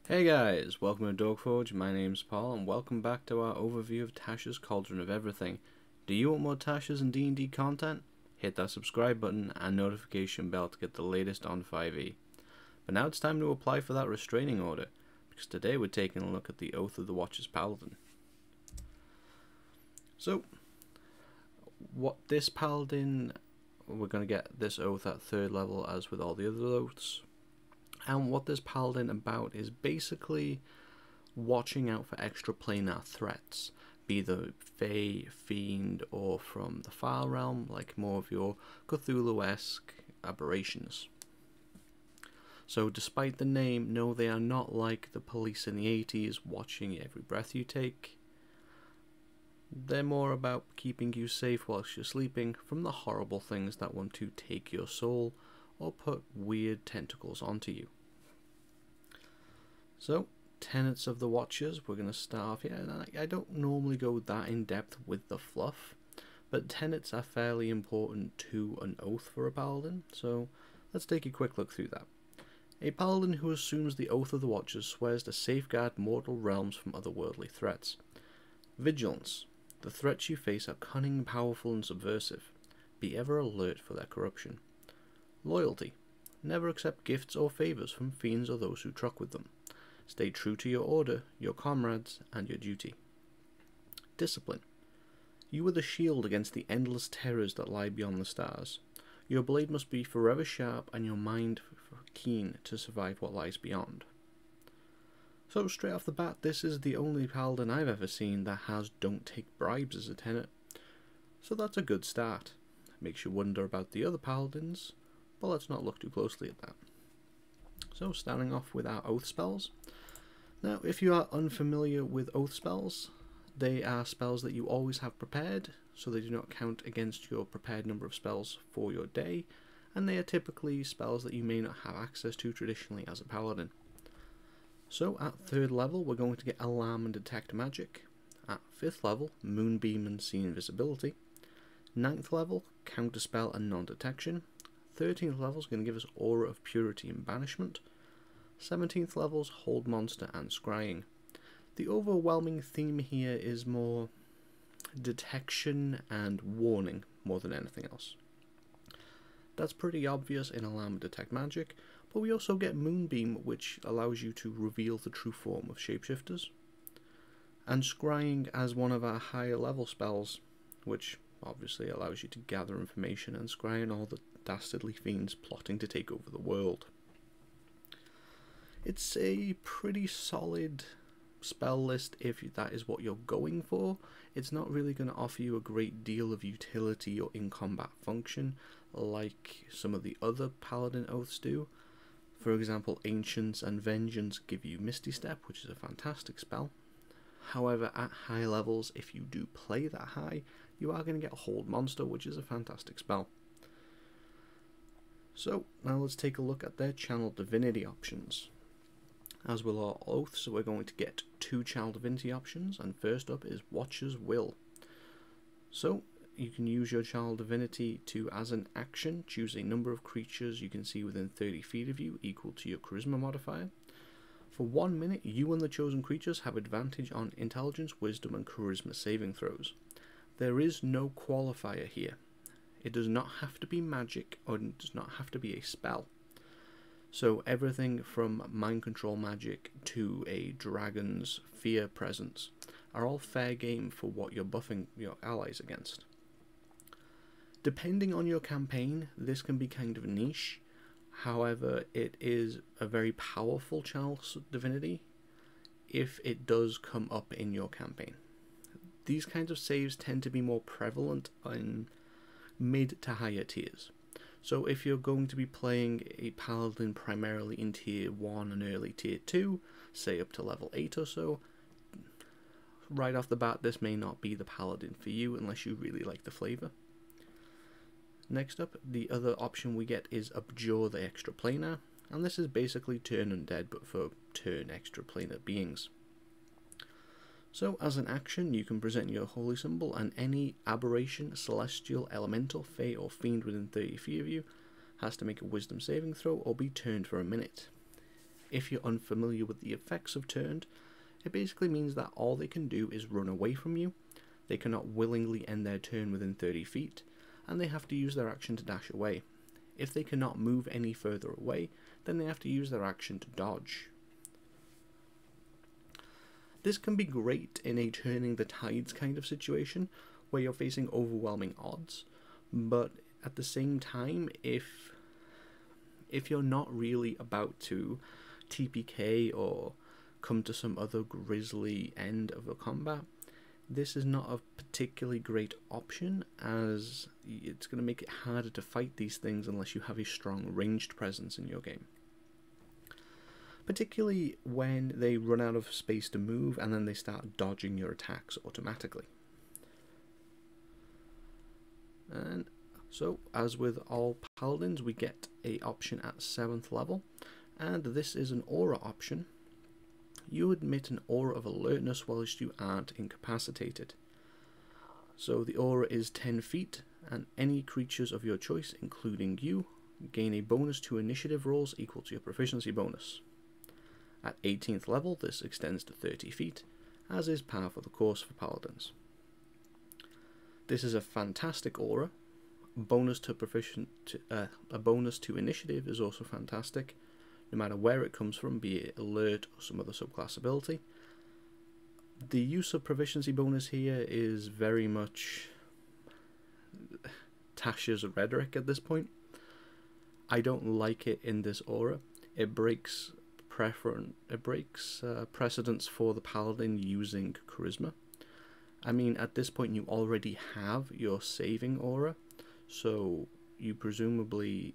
Hey guys, welcome to Dogforge. My name's Paul, and welcome back to our overview of Tasha's Cauldron of Everything. Do you want more Tasha's and D&D content? Hit that subscribe button and notification bell to get the latest on 5e. But now it's time to apply for that restraining order, because today we're taking a look at the Oath of the Watchers Paladin. So, what this Paladin, we're going to get this oath at 3rd level as with all the other oaths. And what this Paladin about is basically watching out for extra planar threats, be they Fae, Fiend, or from the Far Realm, like more of your Cthulhu-esque aberrations. So despite the name, no, they are not like the police in the 80s watching every breath you take. They're more about keeping you safe whilst you're sleeping from the horrible things that want to take your soul or put weird tentacles onto you. So, tenets of the Watchers, we're going to start off here. And I don't normally go that in depth with the fluff, but tenets are fairly important to an oath for a paladin, so let's take a quick look through that. A paladin who assumes the Oath of the Watchers swears to safeguard mortal realms from otherworldly threats. Vigilance. The threats you face are cunning, powerful, and subversive. Be ever alert for their corruption. Loyalty. Never accept gifts or favours from fiends or those who truck with them. Stay true to your order, your comrades, and your duty. Discipline. You are the shield against the endless terrors that lie beyond the stars. Your blade must be forever sharp and your mind keen to survive what lies beyond. So straight off the bat, this is the only paladin I've ever seen that has don't take bribes as a tenet. So that's a good start. Makes you wonder about the other paladins, but let's not look too closely at that. So starting off with our oath spells. Now if you are unfamiliar with oath spells, they are spells that you always have prepared, so they do not count against your prepared number of spells for your day, and they are typically spells that you may not have access to traditionally as a paladin. So at 3rd level we're going to get Alarm and Detect Magic. At 5th level, Moonbeam and See Invisibility. 9th level, Counterspell and Non-Detection. 13th level is going to give us Aura of Purity and Banishment. 17th levels, Hold Monster and Scrying. The overwhelming theme here is more detection and warning more than anything else. That's pretty obvious in Alarm and Detect Magic, but we also get Moonbeam, which allows you to reveal the true form of shapeshifters. And Scrying as one of our higher level spells, which obviously allows you to gather information and scry on all the dastardly fiends plotting to take over the world. It's a pretty solid spell list if that is what you're going for. It's not really going to offer you a great deal of utility or in-combat function like some of the other Paladin Oaths do. For example, Ancients and Vengeance give you Misty Step, which is a fantastic spell. However, at high levels, if you do play that high, you are going to get Hold Monster, which is a fantastic spell. So, now let's take a look at their Channel Divinity options. As with all oaths, we're going to get 2 Channel Divinity options, and first up is Watcher's Will. So, you can use your Channel Divinity to, as an action, choose a number of creatures you can see within 30 feet of you, equal to your Charisma modifier. For 1 minute, you and the chosen creatures have advantage on Intelligence, Wisdom, and Charisma saving throws. There is no qualifier here. It does not have to be magic, or it does not have to be a spell. So everything from mind control magic to a dragon's fear presence are all fair game for what you're buffing your allies against. Depending on your campaign, this can be kind of niche. However, it is a very powerful Channel Divinity if it does come up in your campaign. These kinds of saves tend to be more prevalent in mid to higher tiers. So if you're going to be playing a paladin primarily in tier 1 and early tier 2, say up to level 8 or so, right off the bat this may not be the paladin for you unless you really like the flavour. Next up, the other option we get is Abjure the Extraplanar, and this is basically Turn Undead but for turn extraplanar beings. So as an action, you can present your holy symbol, and any aberration, celestial, elemental, fae, or fiend within 30 feet of you has to make a wisdom saving throw or be turned for a minute. if you're unfamiliar with the effects of turned, it basically means that all they can do is run away from you. They cannot willingly end their turn within 30 feet, and they have to use their action to dash away. If they cannot move any further away, then they have to use their action to dodge. This can be great in a turning the tides kind of situation, where you're facing overwhelming odds, but at the same time, if you're not really about to TPK or come to some other grisly end of a combat, this is not a particularly great option, as it's going to make it harder to fight these things unless you have a strong ranged presence in your game. Particularly when they run out of space to move and then they start dodging your attacks automatically. And so, as with all paladins, we get a option at 7th level, and this is an aura option. You emit an aura of alertness whilst you aren't incapacitated. So the aura is 10 feet, and any creatures of your choice, including you, gain a bonus to initiative rolls equal to your proficiency bonus. At 18th level, this extends to 30 feet, as is par for the course for paladins. This is a fantastic aura. A bonus to initiative is also fantastic, no matter where it comes from, be it alert or some other subclass ability. The use of proficiency bonus here is very much Tasha's rhetoric at this point. I don't like it in this aura. It breaks precedence for the paladin using charisma. I mean, at this point you already have your saving aura, so you presumably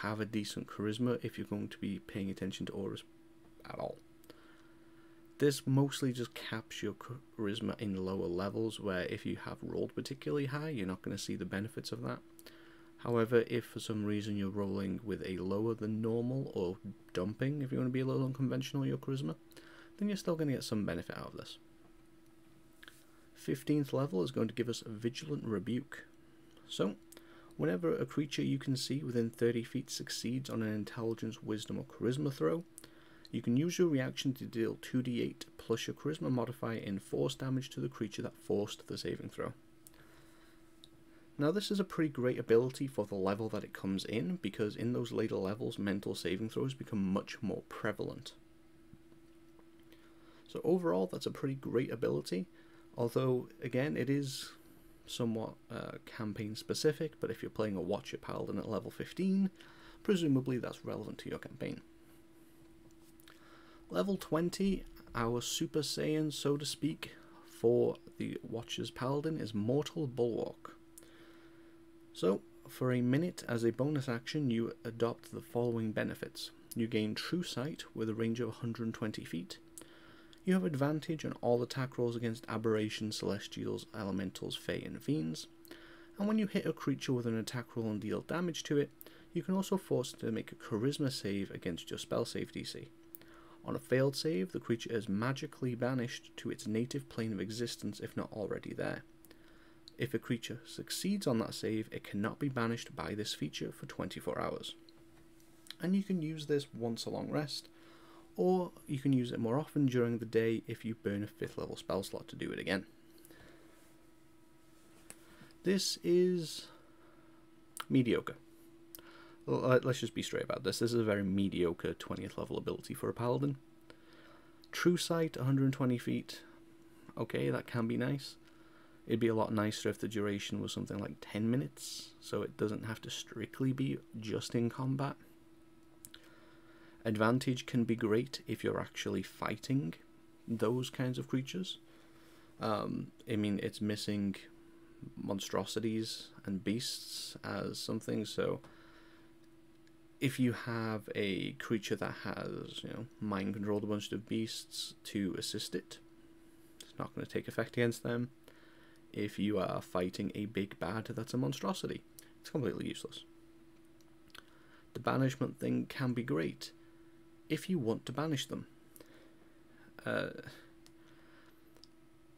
have a decent charisma if you're going to be paying attention to auras at all. This mostly just caps your charisma in lower levels, where if you have rolled particularly high, you're not going to see the benefits of that. However, if for some reason you're rolling with a lower than normal, or dumping if you want to be a little unconventional your charisma, then you're still going to get some benefit out of this. 15th level is going to give us a Vigilant Rebuke. So, whenever a creature you can see within 30 feet succeeds on an Intelligence, Wisdom or Charisma throw, you can use your reaction to deal 2d8 plus your Charisma modifier in force damage to the creature that forced the saving throw. Now this is a pretty great ability for the level that it comes in, because in those later levels mental saving throws become much more prevalent. So overall that's a pretty great ability, although again it is somewhat campaign specific, but if you're playing a Watcher Paladin at level 15, presumably that's relevant to your campaign. Level 20, our Super Saiyan, so to speak, for the Watchers Paladin is Mortalbulwark. So, for a minute, as a bonus action, you adopt the following benefits. You gain True Sight with a range of 120 feet. You have advantage on all attack rolls against aberrations, celestials, elementals, fae and fiends. And when you hit a creature with an attack roll and deal damage to it, you can also force it to make a charisma save against your spell save DC. On a failed save, the creature is magically banished to its native plane of existence if not already there. If a creature succeeds on that save, it cannot be banished by this feature for 24 hours. And you can use this once a long rest, or you can use it more often during the day if you burn a 5th level spell slot to do it again. This is mediocre. Let's just be straight about this. This is a very mediocre 20th level ability for a paladin. True Sight, 120 feet. Okay, that can be nice. It'd be a lot nicer if the duration was something like 10 minutes, so it doesn't have to strictly be just in combat. Advantage can be great if you're actually fighting those kinds of creatures. I mean, it's missing monstrosities and beasts as something, so if you have a creature that has, mind controlled a bunch of beasts to assist it, it's not going to take effect against them. If you are fighting a big bad that's a monstrosity, it's completely useless. The banishment thing can be great if you want to banish them.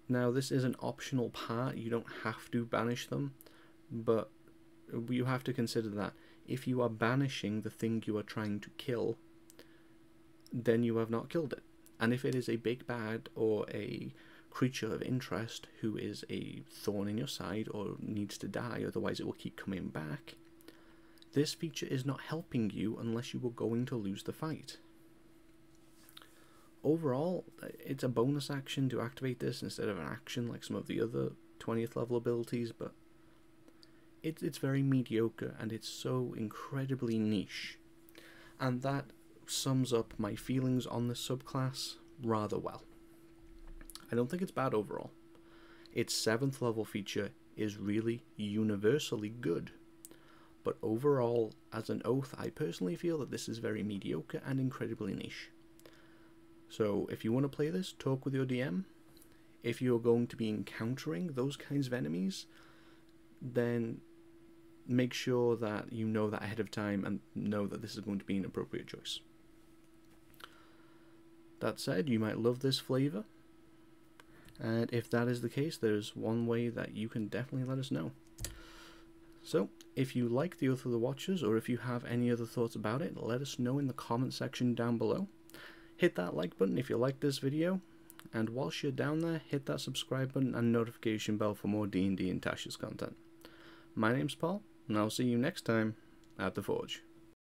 Now this is an optional part, you don't have to banish them, but you have to consider that if you are banishing the thing you are trying to kill, then you have not killed it. And if it is a big bad or a creature of interest who is a thorn in your side or needs to die, otherwise it will keep coming back, this feature is not helping you unless you are going to lose the fight. Overall, it's a bonus action to activate this instead of an action like some of the other 20th level abilities, but it's very mediocre and it's so incredibly niche. And that sums up my feelings on this subclass rather well. I don't think it's bad overall. Its 7th level feature is really universally good. But overall, as an oath, I personally feel that this is very mediocre and incredibly niche. So if you want to play this, talk with your DM. If you're going to be encountering those kinds of enemies, then make sure that you know that ahead of time and know that this is going to be an appropriate choice. That said, you might love this flavor, and if that is the case, there's one way that you can definitely let us know. So, if you like the Oath of the Watchers, or if you have any other thoughts about it, let us know in the comment section down below. Hit that like button if you like this video, and whilst you're down there, hit that subscribe button and notification bell for more D&D and Tasha's content. My name's Paul, and I'll see you next time at the Forge.